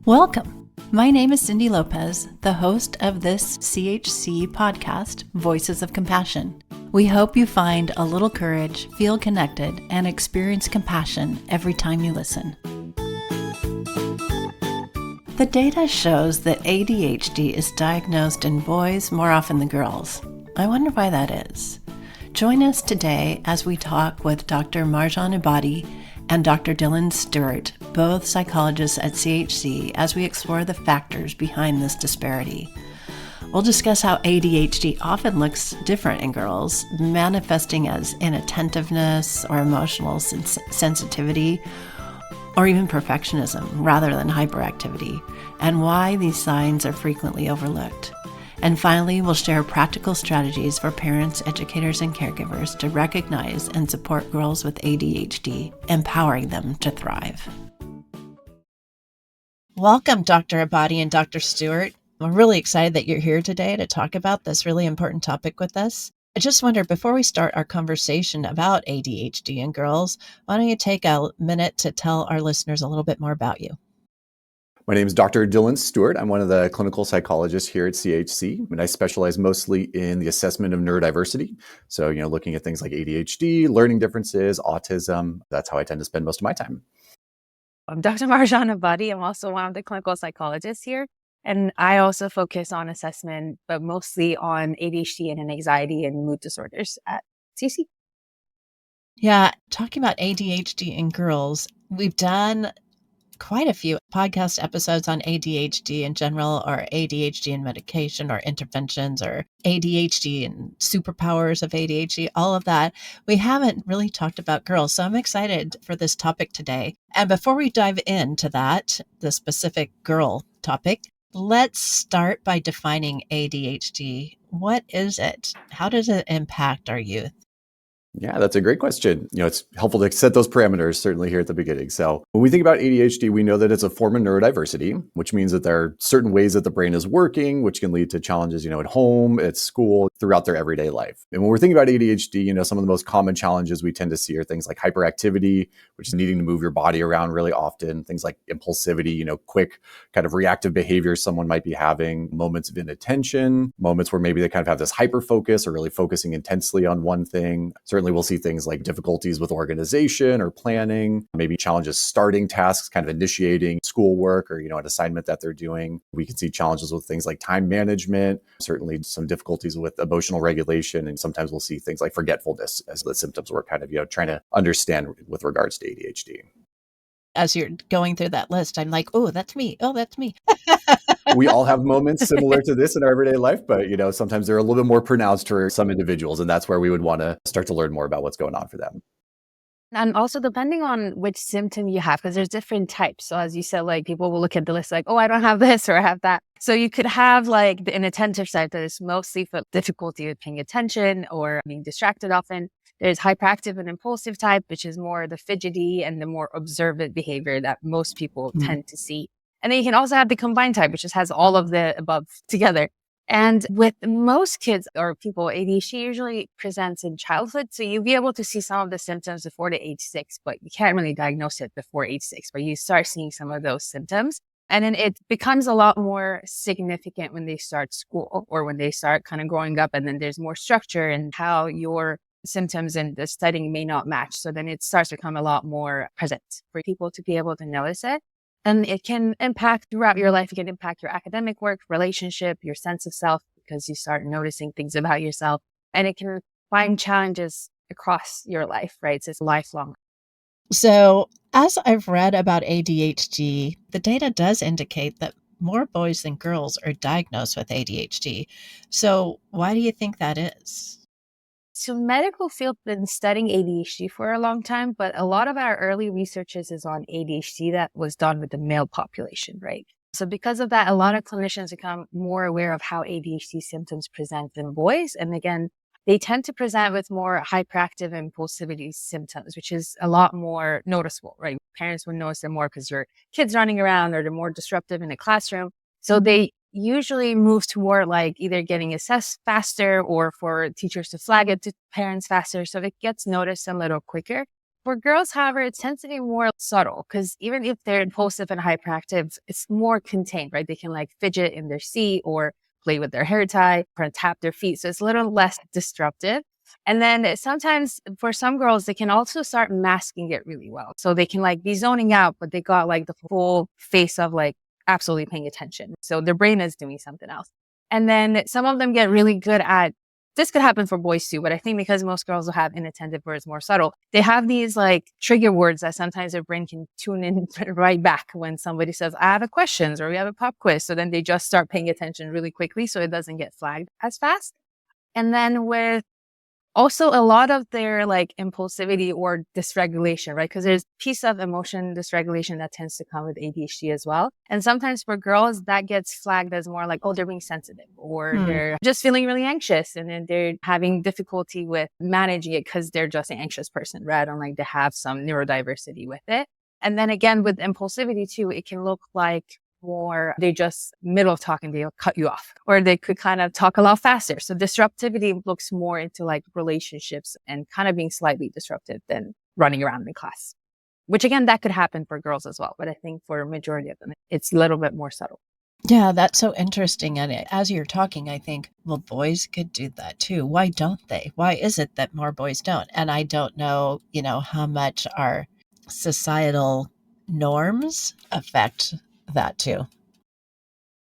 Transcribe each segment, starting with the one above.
Welcome. My name is Cindy Lopez, the host of this CHC podcast, Voices of Compassion. We hope you find a little courage, feel connected, and experience compassion every time you listen. The data shows that ADHD is diagnosed in boys more often than girls. I wonder why that is. Join us today as we talk with Dr. Marjan Ebadi and Dr. Stewart, both psychologists at CHC, as we explore the factors behind this disparity. We'll discuss how ADHD often looks different in girls, manifesting as inattentiveness or emotional sensitivity, or even perfectionism rather than hyperactivity, and why these signs are frequently overlooked. And finally, we'll share practical strategies for parents, educators, and caregivers to recognize and support girls with ADHD, empowering them to thrive. Welcome, Dr. Ebadi and Dr. Stewart. I'm really excited that you're here today to talk about this really important topic with us. I just wonder, before we start our conversation about ADHD in girls, why don't you take a minute to tell our listeners a little bit more about you? My name is Dr. Stewart. I'm one of the clinical psychologists here at CHC, and I specialize mostly in the assessment of neurodiversity. So, looking at things like ADHD, learning differences, autism. That's how I tend to spend most of my time. I'm Dr. Marjan Ebadi. I'm also one of the clinical psychologists here. And I also focus on assessment, but mostly on ADHD and anxiety and mood disorders at CHC. Yeah, talking about ADHD in girls, we've done quite a few podcast episodes on ADHD in general, or ADHD and medication, or interventions, or ADHD and superpowers of ADHD, all of that. We haven't really talked about girls, so I'm excited for this topic today. And before we dive into that, the specific girl topic, let's start by defining ADHD. What is it? How does it impact our youth? Yeah, that's a great question. It's helpful to set those parameters, certainly here at the beginning. So when we think about ADHD, we know that it's a form of neurodiversity, which means that there are certain ways that the brain is working, which can lead to challenges, at home, at school, throughout their everyday life. And when we're thinking about ADHD, some of the most common challenges we tend to see are things like hyperactivity, which is needing to move your body around really often, things like impulsivity, quick kind of reactive behavior someone might be having, moments of inattention, moments where maybe they kind of have this hyper focus or really focusing intensely on one thing. Certainly we'll see things like difficulties with organization or planning, maybe challenges starting tasks, kind of initiating schoolwork or, an assignment that they're doing. We can see challenges with things like time management, certainly some difficulties with emotional regulation. And sometimes we'll see things like forgetfulness as the symptoms we're kind of, trying to understand with regards to ADHD. As you're going through that list, I'm like, oh, that's me. Oh, that's me. We all have moments similar to this in our everyday life, but sometimes they're a little bit more pronounced for some individuals, and that's where we would want to start to learn more about what's going on for them. And also depending on which symptom you have, because there's different types. So as you said, like people will look at the list like, oh, I don't have this or I have that. So you could have like the inattentive side that is mostly for difficulty with paying attention or being distracted often. There's hyperactive and impulsive type, which is more the fidgety and the more observant behavior that most people tend to see. And then you can also have the combined type, which just has all of the above together. And with most kids or people, ADHD usually presents in childhood. So you'll be able to see some of the symptoms before the age 6, but you can't really diagnose it before age 6, but you start seeing some of those symptoms. And then it becomes a lot more significant when they start school or when they start kind of growing up. And then there's more structure in how your symptoms and the studying may not match. So then it starts to become a lot more present for people to be able to notice it. And it can impact throughout your life. It can impact your academic work, relationship, your sense of self, because you start noticing things about yourself. And it can find challenges across your life, right? So it's lifelong. So as I've read about ADHD, the data does indicate that more boys than girls are diagnosed with ADHD. So why do you think that is? So medical field been studying ADHD for a long time, but a lot of our early researches is on ADHD that was done with the male population, right? So because of that, a lot of clinicians become more aware of how ADHD symptoms present in boys. And again, they tend to present with more hyperactive impulsivity symptoms, which is a lot more noticeable, right? Parents would notice them more because your kid's running around or they're more disruptive in a classroom. So they usually move toward like either getting assessed faster or for teachers to flag it to parents faster. So it gets noticed a little quicker. For girls, however, it tends to be more subtle because even if they're impulsive and hyperactive, it's more contained, right? They can like fidget in their seat or play with their hair tie or tap their feet. So it's a little less disruptive. And then sometimes for some girls, they can also start masking it really well. So they can like be zoning out, but they got like the full face of like absolutely paying attention. So their brain is doing something else. And then some of them get really good at this could happen for boys too, but I think because most girls will have inattentive words more subtle, they have these like trigger words that sometimes their brain can tune in right back when somebody says, I have a questions or we have a pop quiz. So then they just start paying attention really quickly so it doesn't get flagged as fast. And then with also a lot of their like impulsivity or dysregulation, right? Because there's piece of emotion dysregulation that tends to come with ADHD as well. And sometimes for girls, that gets flagged as more like, oh, they're being sensitive or they're just feeling really anxious. And then they're having difficulty with managing it because they're just an anxious person rather than like they have some neurodiversity with it. And then again, with impulsivity too, it can look like more they just middle of talking, they'll cut you off, or they could kind of talk a lot faster. So disruptivity looks more into like relationships and kind of being slightly disruptive than running around in class, which again, that could happen for girls as well. But I think for a majority of them, it's a little bit more subtle. Yeah, that's so interesting. And as you're talking, I think, well, boys could do that too. Why don't they? Why is it that more boys don't? And I don't know, how much our societal norms affect that too.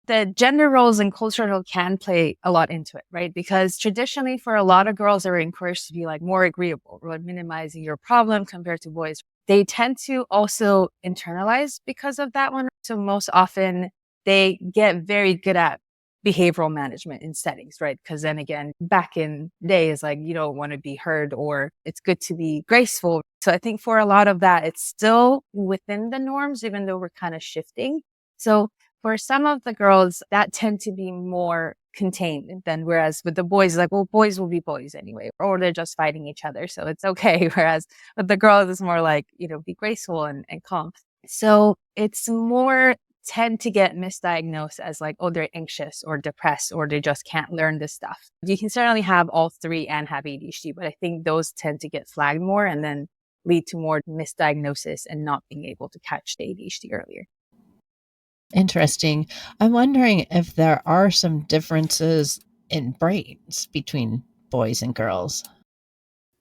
The gender roles and cultural can play a lot into it, right? Because traditionally for a lot of girls are encouraged to be like more agreeable or minimizing your problem compared to boys. They tend to also internalize because of that one. So most often they get very good at behavioral management in settings, right? Because then again, back in days, like you don't want to be heard or it's good to be graceful. So I think for a lot of that, it's still within the norms, even though we're kind of shifting. So for some of the girls that tend to be more contained than whereas with the boys, like, well, boys will be boys anyway, or they're just fighting each other. So it's okay. Whereas with the girls, it's more like, be graceful and calm. So it's more tend to get misdiagnosed as like, oh, they're anxious or depressed, or they just can't learn this stuff. You can certainly have all three and have ADHD, but I think those tend to get flagged more and then lead to more misdiagnosis and not being able to catch the ADHD earlier. Interesting. I'm wondering if there are some differences in brains between boys and girls.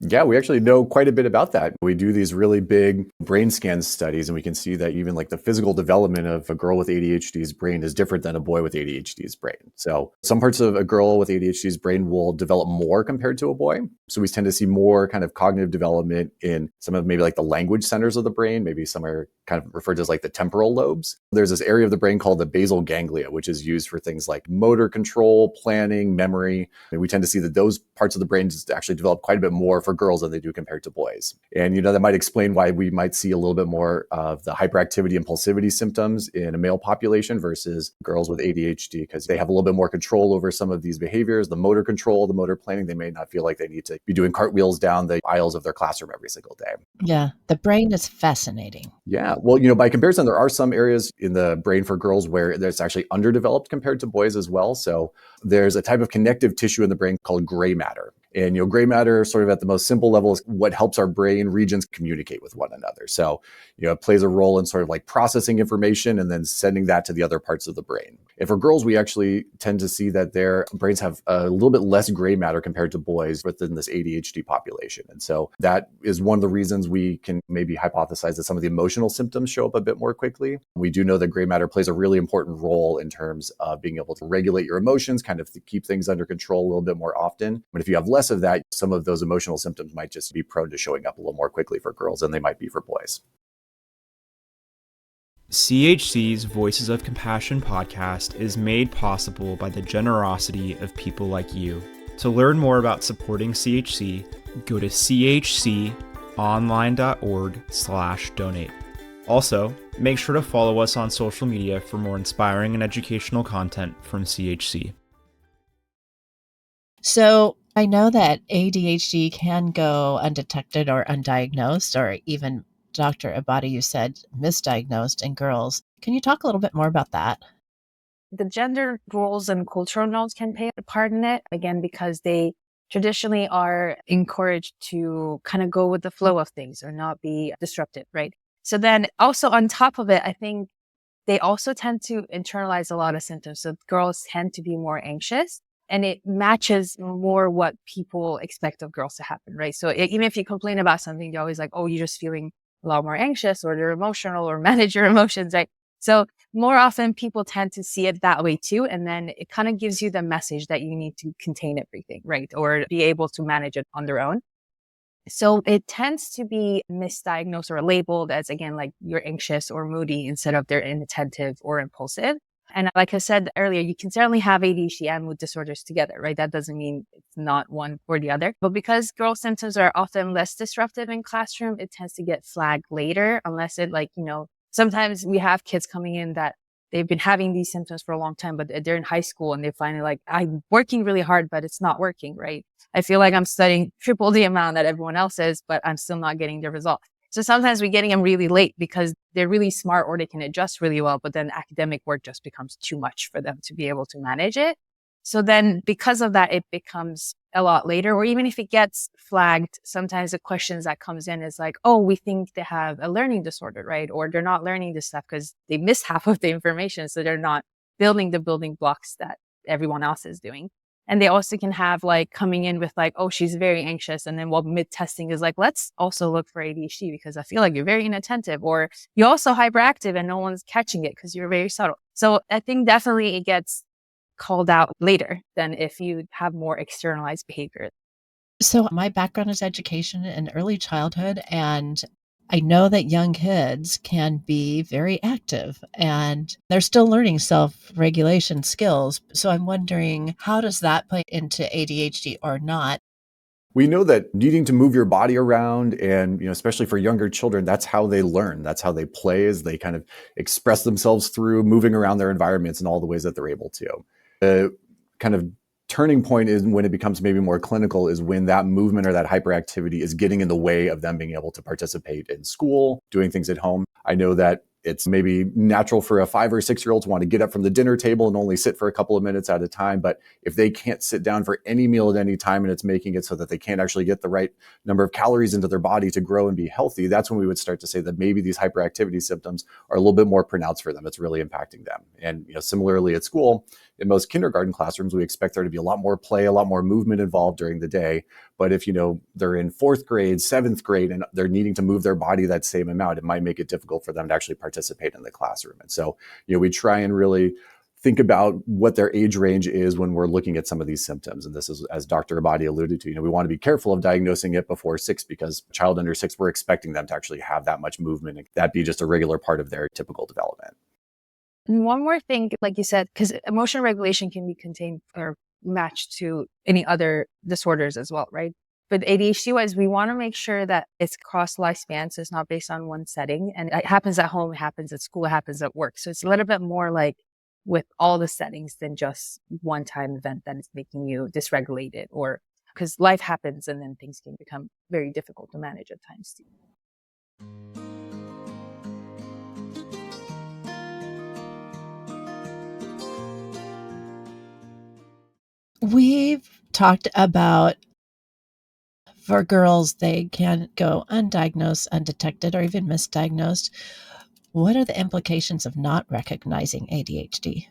Yeah, we actually know quite a bit about that. We do these really big brain scan studies, and we can see that even like the physical development of a girl with ADHD's brain is different than a boy with ADHD's brain. So some parts of a girl with ADHD's brain will develop more compared to a boy. So we tend to see more kind of cognitive development in some of maybe like the language centers of the brain. Maybe some are kind of referred to as like the temporal lobes. There's this area of the brain called the basal ganglia, which is used for things like motor control, planning, memory. And we tend to see that those parts of the brain just actually develop quite a bit more for girls than they do compared to boys. And, that might explain why we might see a little bit more of the hyperactivity, impulsivity symptoms in a male population versus girls with ADHD, because they have a little bit more control over some of these behaviors, the motor control, the motor planning. They may not feel like they need to be doing cartwheels down the aisles of their classroom every single day. Yeah, the brain is fascinating. Yeah. Well, by comparison, there are some areas in the brain for girls where it's actually underdeveloped compared to boys as well. So there's a type of connective tissue in the brain called gray matter. And, gray matter sort of at the most simple level is what helps our brain regions communicate with one another. So, it plays a role in sort of like processing information and then sending that to the other parts of the brain. And for girls, we actually tend to see that their brains have a little bit less gray matter compared to boys within this ADHD population. And so that is one of the reasons we can maybe hypothesize that some of the emotional symptoms show up a bit more quickly. We do know that gray matter plays a really important role in terms of being able to regulate your emotions, kind of to keep things under control a little bit more often. But if you have less of that, some of those emotional symptoms might just be prone to showing up a little more quickly for girls than they might be for boys. CHC's Voices of Compassion podcast is made possible by the generosity of people like you. To learn more about supporting CHC, go to chconline.org/donate. Also, make sure to follow us on social media for more inspiring and educational content from CHC. So I know that ADHD can go undetected or undiagnosed, or even Dr. Ebadi, you said misdiagnosed in girls. Can you talk a little bit more about that? The gender roles and cultural norms can play a part in it, again, because they traditionally are encouraged to kind of go with the flow of things or not be disruptive, right? So then also on top of it, I think they also tend to internalize a lot of symptoms. So girls tend to be more anxious, and it matches more what people expect of girls to happen, right? So even if you complain about something, you're always like, oh, you're just feeling a lot more anxious, or you're emotional, or manage your emotions, right? So more often people tend to see it that way too. And then it kind of gives you the message that you need to contain everything, right? Or be able to manage it on their own. So it tends to be misdiagnosed or labeled as, again, like you're anxious or moody instead of they're inattentive or impulsive. And like I said earlier, you can certainly have ADHD and mood disorders together, right? That doesn't mean it's not one or the other. But because girl symptoms are often less disruptive in classroom, it tends to get flagged later, unless it sometimes we have kids coming in that they've been having these symptoms for a long time, but they're in high school and they finally like, I'm working really hard, but it's not working, right? I feel like I'm studying triple the amount that everyone else is, but I'm still not getting the result. So sometimes we're getting them really late because they're really smart or they can adjust really well, but then academic work just becomes too much for them to be able to manage it. So then because of that, it becomes a lot later, or even if it gets flagged, sometimes the questions that comes in is like, oh, we think they have a learning disorder, right? Or they're not learning this stuff because they missed half of the information. So they're not building the building blocks that everyone else is doing. And they also can have like coming in with like, oh, she's very anxious. And then while mid testing is like, let's also look for ADHD because I feel like you're very inattentive, or you're also hyperactive and no one's catching it because you're very subtle. So I think definitely it gets called out later than if you have more externalized behavior. So my background is education and early childhood, and I know that young kids can be very active and they're still learning self-regulation skills. So I'm wondering, how does that play into ADHD or not? We know that needing to move your body around and, especially for younger children, that's how they learn. That's how they play, is they kind of express themselves through moving around their environments in all the ways that they're able to. The kind of turning point is when it becomes maybe more clinical, is when that movement or that hyperactivity is getting in the way of them being able to participate in school, doing things at home. I know that it's maybe natural for a 5 or 6-year-old to want to get up from the dinner table and only sit for a couple of minutes at a time. But if they can't sit down for any meal at any time, and it's making it so that they can't actually get the right number of calories into their body to grow and be healthy, that's when we would start to say that maybe these hyperactivity symptoms are a little bit more pronounced for them. It's really impacting them. And similarly at school, in most kindergarten classrooms, we expect there to be a lot more play, a lot more movement involved during the day. But if they're in 4th grade, 7th grade, and they're needing to move their body that same amount, it might make it difficult for them to actually participate in the classroom. And so, we try and really think about what their age range is when we're looking at some of these symptoms. And this is, as Dr. Ebadi alluded to, we want to be careful of diagnosing it before 6, because a child under 6, we're expecting them to actually have that much movement and that be just a regular part of their typical development. And one more thing, like you said, because emotional regulation can be contained or matched to any other disorders as well, right? But ADHD wise, we want to make sure that it's across lifespan. So it's not based on one setting, and it happens at home, it happens at school, it happens at work. So it's a little bit more like with all the settings than just one time event that is making you dysregulated, or because life happens and then things can become very difficult to manage at times too. We've talked about, for girls, they can go undiagnosed, undetected, or even misdiagnosed. What are the implications of not recognizing ADHD?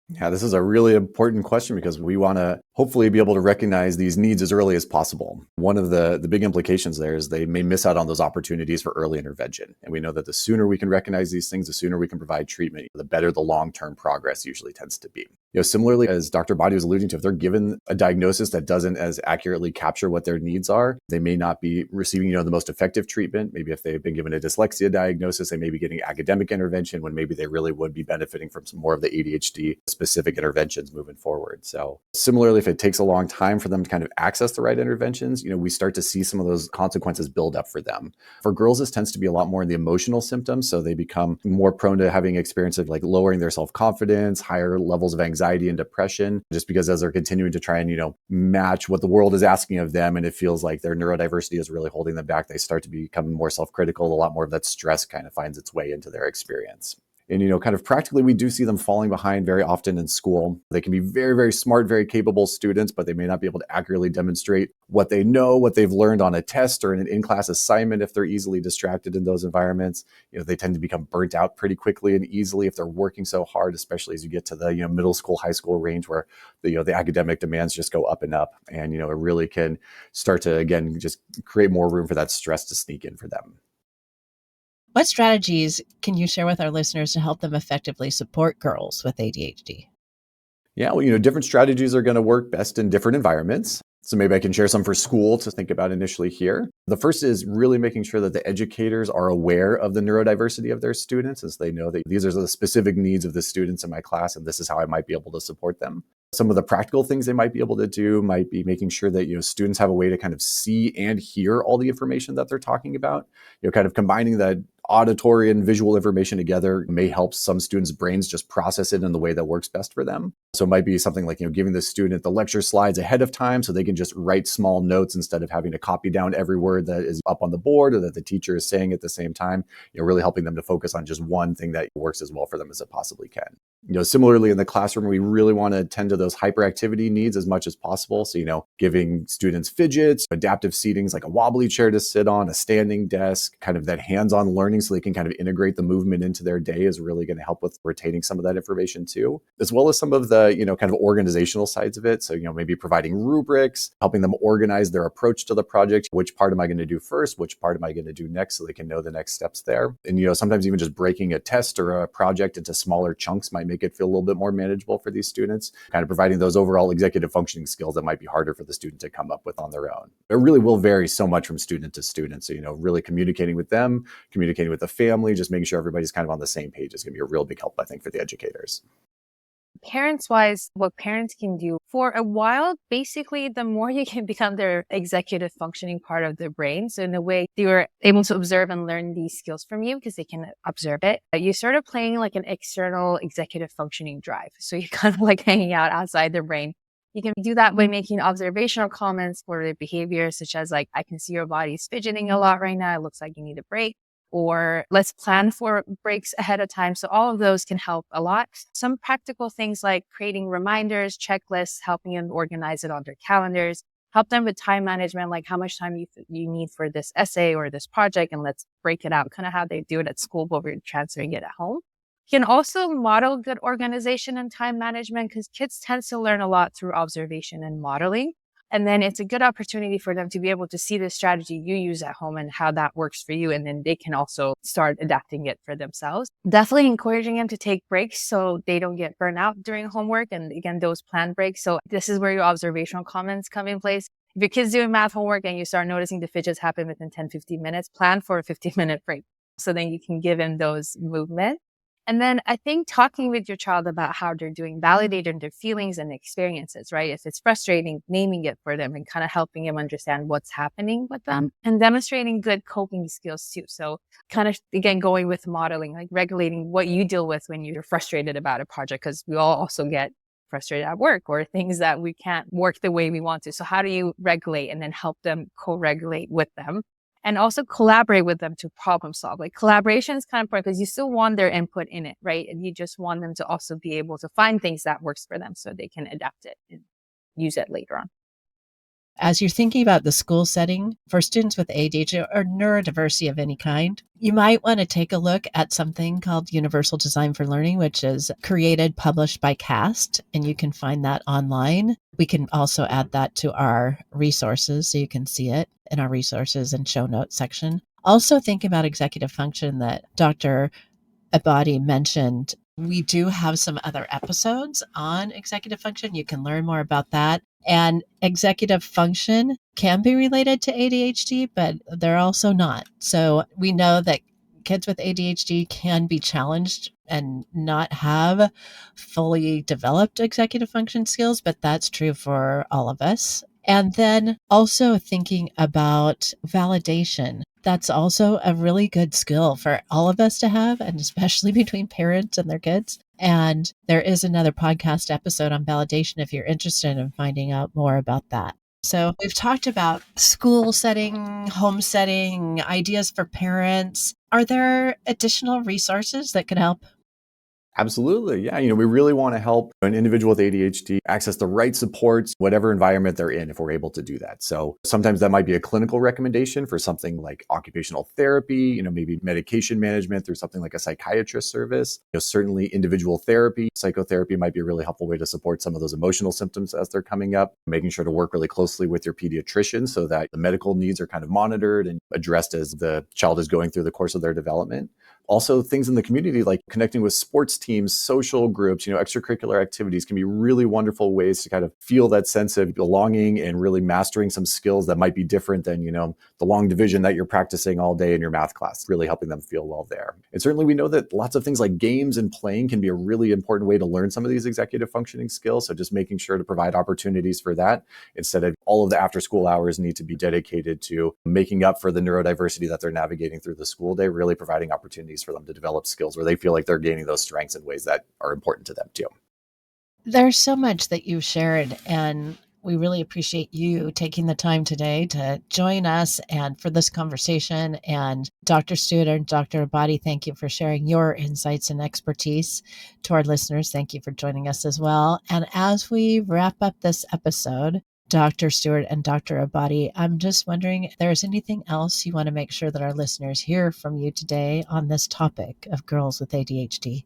Yeah, this is a really important question because we want to hopefully be able to recognize these needs as early as possible. One of the big implications there is they may miss out on those opportunities for early intervention. And we know that the sooner we can recognize these things, the sooner we can provide treatment, the better the long-term progress usually tends to be. Similarly, as Dr. Body was alluding to, if they're given a diagnosis that doesn't as accurately capture what their needs are, they may not be receiving, the most effective treatment. Maybe if they've been given a dyslexia diagnosis, they may be getting academic intervention when maybe they really would be benefiting from some more of the ADHD specific interventions moving forward. So similarly, if it takes a long time for them to kind of access the right interventions, we start to see some of those consequences build up for them. For girls, this tends to be a lot more in the emotional symptoms. So they become more prone to having experience of like lowering their self-confidence, higher levels of anxiety and depression, just because as they're continuing to try and, match what the world is asking of them, and it feels like their neurodiversity is really holding them back, they start to become more self-critical. A lot more of that stress kind of finds its way into their experience. And, kind of practically, we do see them falling behind very often in school. They can be very, very smart, very capable students, but they may not be able to accurately demonstrate what they know, what they've learned on a test or in an in-class assignment if they're easily distracted in those environments. They tend to become burnt out pretty quickly and easily if they're working so hard, especially as you get to the, middle school, high school range where the academic demands just go up and up. And, it really can start to, again, just create more room for that stress to sneak in for them. What strategies can you share with our listeners to help them effectively support girls with ADHD? Yeah, well, different strategies are going to work best in different environments. So maybe I can share some for school to think about initially here. The first is really making sure that the educators are aware of the neurodiversity of their students, as they know that these are the specific needs of the students in my class, and this is how I might be able to support them. Some of the practical things they might be able to do might be making sure that, students have a way to kind of see and hear all the information that they're talking about. Kind of combining that auditory and visual information together may help some students' brains just process it in the way that works best for them. So it might be something like, giving the student the lecture slides ahead of time so they can just write small notes instead of having to copy down every word that is up on the board or that the teacher is saying at the same time, really helping them to focus on just one thing that works as well for them as it possibly can. Similarly in the classroom, we really want to tend to those hyperactivity needs as much as possible. So, giving students fidgets, adaptive seatings like a wobbly chair to sit on, a standing desk, kind of that hands-on learning so they can kind of integrate the movement into their day is really going to help with retaining some of that information too, as well as some of the, kind of organizational sides of it. So, maybe providing rubrics, helping them organize their approach to the project. Which part am I going to do first? Which part am I going to do next? So they can know the next steps there. And, sometimes even just breaking a test or a project into smaller chunks might make it feel a little bit more manageable for these students, kind of providing those overall executive functioning skills that might be harder for the student to come up with on their own. It really will vary so much from student to student. So, really communicating with them, communicating with the family, just making sure everybody's kind of on the same page is going to be a real big help, I think, for the educators. Parents wise, what parents can do for a while, basically, the more you can become their executive functioning part of their brain. So in a way, they were able to observe and learn these skills from you because they can observe it. You sort of playing like an external executive functioning drive. So you're kind of like hanging out outside their brain. You can do that by making observational comments for their behavior, such as like, I can see your body's fidgeting a lot right now. It looks like you need a break. Or let's plan for breaks ahead of time. So all of those can help a lot. Some practical things like creating reminders, checklists, helping them organize it on their calendars, help them with time management, like how much time you need for this essay or this project, and let's break it out, kind of how they do it at school, but we're transferring it at home. You can also model good organization and time management because kids tend to learn a lot through observation and modeling. And then it's a good opportunity for them to be able to see the strategy you use at home and how that works for you. And then they can also start adapting it for themselves. Definitely encouraging them to take breaks so they don't get burnt out during homework. And again, those planned breaks. So this is where your observational comments come in place. If your kid's doing math homework and you start noticing the fidgets happen within 10, 15 minutes, plan for a 15-minute break. So then you can give them those movements. And then I think talking with your child about how they're doing, validating their feelings and experiences, right? If it's frustrating, naming it for them and kind of helping them understand what's happening with them and demonstrating good coping skills too. So kind of, again, going with modeling, like regulating what you deal with when you're frustrated about a project, because we all also get frustrated at work or things that we can't work the way we want to. So how do you regulate and then help them co-regulate with them? And also collaborate with them to problem solve. Like collaboration is kind of important because you still want their input in it, right? And you just want them to also be able to find things that works for them so they can adapt it and use it later on. As you're thinking about the school setting for students with ADHD or neurodiversity of any kind, you might want to take a look at something called Universal Design for Learning, which is published by CAST, and you can find that online. We can also add that to our resources so you can see it in our resources and show notes section. Also think about executive function that Dr. Ebadi mentioned. We do have some other episodes on executive function. You can learn more about that. And executive function can be related to ADHD, but they're also not. So we know that kids with ADHD can be challenged and not have fully developed executive function skills, but that's true for all of us. And then also thinking about validation. That's also a really good skill for all of us to have, and especially between parents and their kids. And there is another podcast episode on validation if you're interested in finding out more about that. So we've talked about school setting, home setting, ideas for parents. Are there additional resources that could help? Absolutely. Yeah. We really want to help an individual with ADHD access the right supports, whatever environment they're in, if we're able to do that. So sometimes that might be a clinical recommendation for something like occupational therapy, maybe medication management through something like a psychiatrist service. Certainly individual therapy, psychotherapy might be a really helpful way to support some of those emotional symptoms as they're coming up, making sure to work really closely with your pediatrician so that the medical needs are kind of monitored and addressed as the child is going through the course of their development. Also, things in the community like connecting with sports teams, social groups, extracurricular activities can be really wonderful ways to kind of feel that sense of belonging and really mastering some skills that might be different than, the long division that you're practicing all day in your math class, really helping them feel well there. And certainly we know that lots of things like games and playing can be a really important way to learn some of these executive functioning skills. So just making sure to provide opportunities for that instead of all of the after school hours need to be dedicated to making up for the neurodiversity that they're navigating through the school day, really providing opportunities for them to develop skills where they feel like they're gaining those strengths in ways that are important to them too. There's so much that you've shared, and we really appreciate you taking the time today to join us and for this conversation. And Dr. Stewart and Dr. Ebadi, thank you for sharing your insights and expertise. To our listeners, thank you for joining us as well. And as we wrap up this episode, Dr. Stewart and Dr. Ebadi, I'm just wondering if there's anything else you want to make sure that our listeners hear from you today on this topic of girls with ADHD.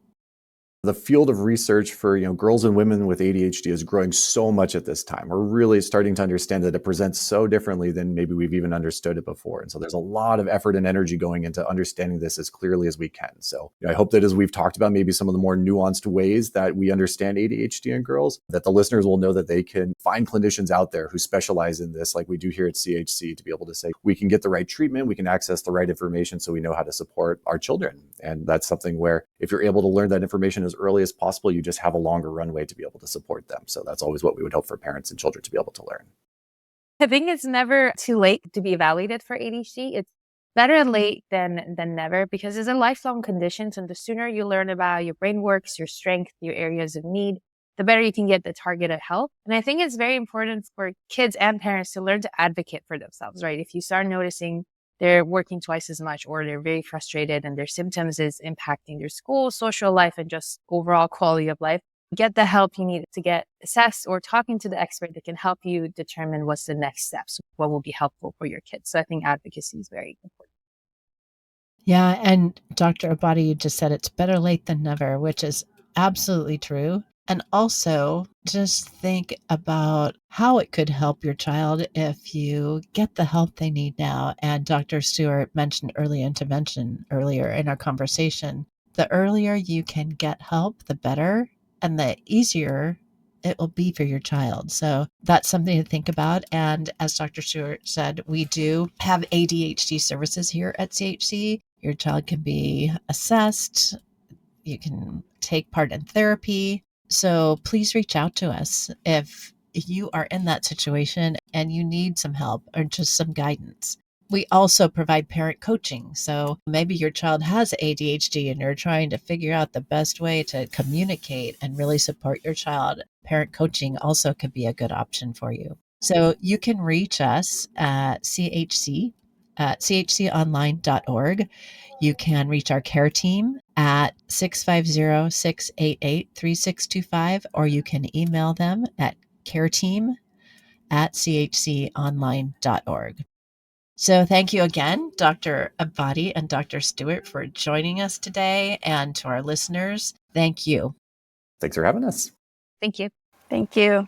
The field of research for girls and women with ADHD is growing so much at this time. We're really starting to understand that it presents so differently than maybe we've even understood it before. And so there's a lot of effort and energy going into understanding this as clearly as we can. So I hope that as we've talked about maybe some of the more nuanced ways that we understand ADHD in girls, that the listeners will know that they can find clinicians out there who specialize in this, like we do here at CHC, to be able to say, we can get the right treatment, we can access the right information so we know how to support our children. And that's something where if you're able to learn that information as early as possible, you just have a longer runway to be able to support them. So that's always what we would hope for parents and children to be able to learn. I think it's never too late to be evaluated for ADHD. It's better late than never because it's a lifelong condition. So the sooner you learn about your brain works, your strength, your areas of need, the better you can get the targeted help. And I think it's very important for kids and parents to learn to advocate for themselves, right? If you start noticing they're working twice as much or they're very frustrated and their symptoms is impacting their school, social life, and just overall quality of life, get the help you need to get assessed or talking to the expert that can help you determine what's the next steps, what will be helpful for your kids. So I think advocacy is very important. Yeah. And Dr. Ebadi, you just said it's better late than never, which is absolutely true. And also just think about how it could help your child if you get the help they need now. And Dr. Stewart mentioned early intervention earlier in our conversation. The earlier you can get help, the better, and the easier it will be for your child. So that's something to think about. And as Dr. Stewart said, we do have ADHD services here at CHC. Your child can be assessed. You can take part in therapy. So please reach out to us if you are in that situation and you need some help or just some guidance. We also provide parent coaching. So maybe your child has ADHD and you're trying to figure out the best way to communicate and really support your child. Parent coaching also could be a good option for you. So you can reach us at CHC at chconline.org. You can reach our care team at 650-688-3625, or you can email them at careteam@chconline.org. So thank you again, Dr. Ebadi and Dr. Stewart, for joining us today. And to our listeners, thank you. Thanks for having us. Thank you. Thank you.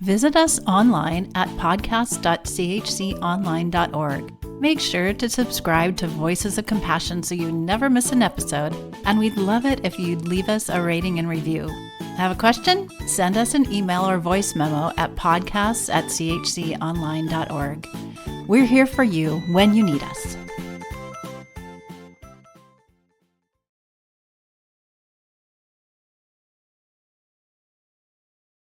Visit us online at podcast.chconline.org. Make sure to subscribe to Voices of Compassion so you never miss an episode, and we'd love it if you'd leave us a rating and review. Have a question? Send us an email or voice memo at podcasts@chconline.org. We're here for you when you need us.